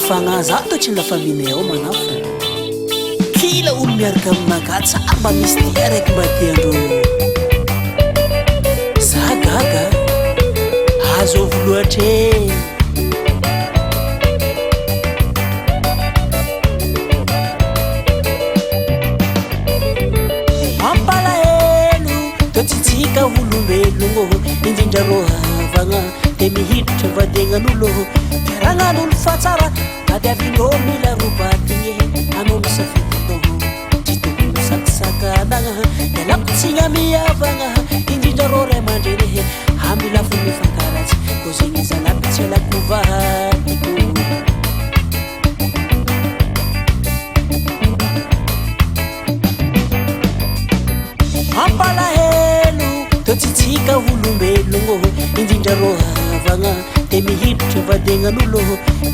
Fanazatotra la famille ao manafo kila olo miaraka aminaka tsamba misy tia raiky mbateandro za gaga azovy loatre mampalahelo totsitsika olombelogno indrindra ro havagna de mihiditra vadegnan'olo fiaragnan'olo fa tsara adiavinô mila robatigny anao misafidinao tsy tokony sakisakanagna ialakotsina miavagna indrindra rô ray aman-dreny amila fo mifankaratsy ko zegny zanaby tsy alakovahiko mampalahelo totsitsika olombelogno indrindra rô havagna de mihiditra vadegnan'olo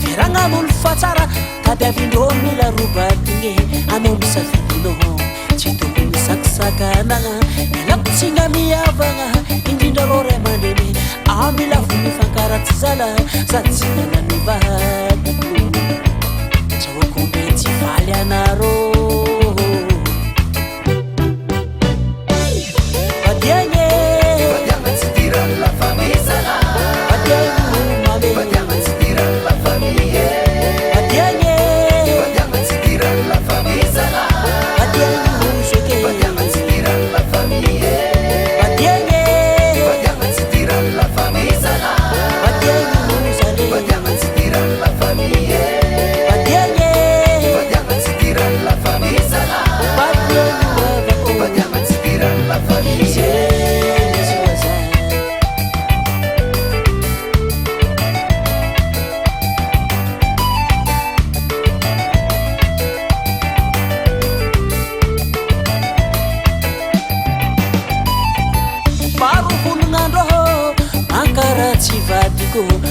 fiaragnan'olo fa tsara tadiavindrô mila robatigny anao misafidinao tsy tokony sakisakanagna ialakotsina miavagna indrindra rô ray aman-dreny amila fo mifankaratsy zala sady tsy nana mivadiko tsy hoakombe tsy valy anarô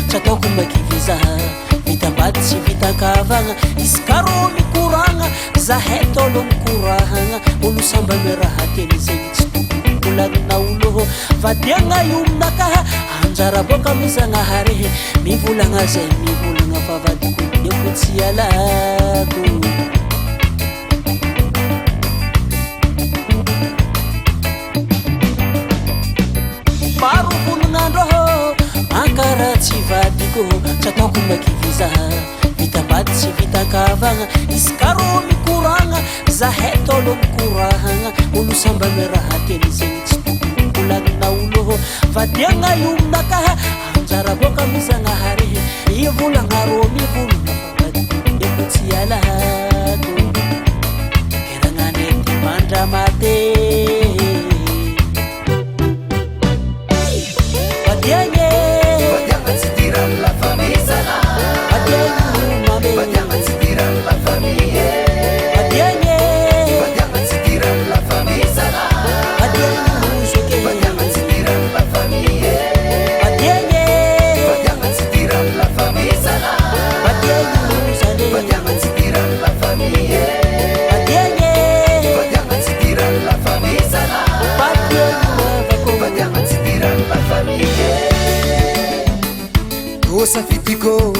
tsy ataoko makiviza vitambady tsy vitakavagna izy karô mikoragna zahay tôlo mikorahagna olo samba miraha teny zegny tsy tokony volanina olo vadiagna iominaka anjara boka mizagnahary mivolagna zay mivolagna fa vadiko eko tsy alako maro volonandro ankara tsy vadiko tsy ataoko makiviza vitambady tsy vitakavagna izy karô mikoragna zahay tôlo mikorahagna olo samba miraha teny zegny tsy tokony volanina olo vadiagna iominaka anjara boka mizagnahary mivolagna rô mivolagna fa vadiko eko tsy alako keragnanety mandramate safitiko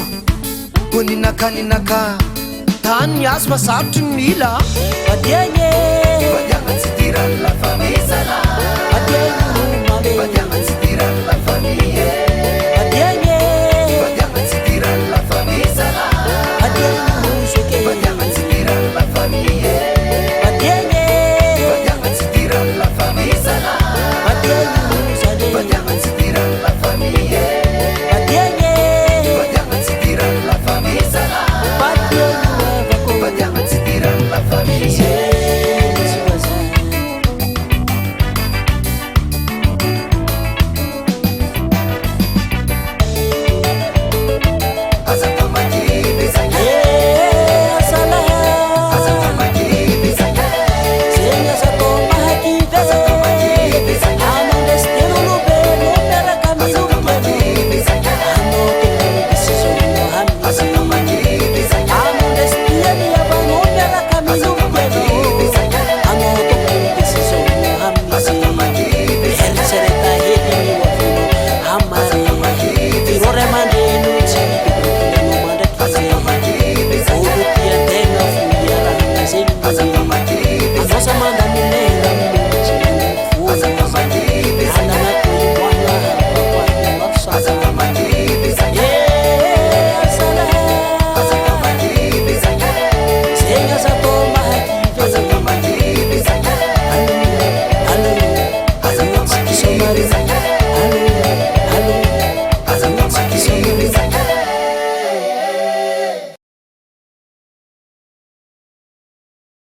koninakanninaka tany azo masavotry ny mila adiagny vadiagna tsy tiran'ny la famille zala adiagny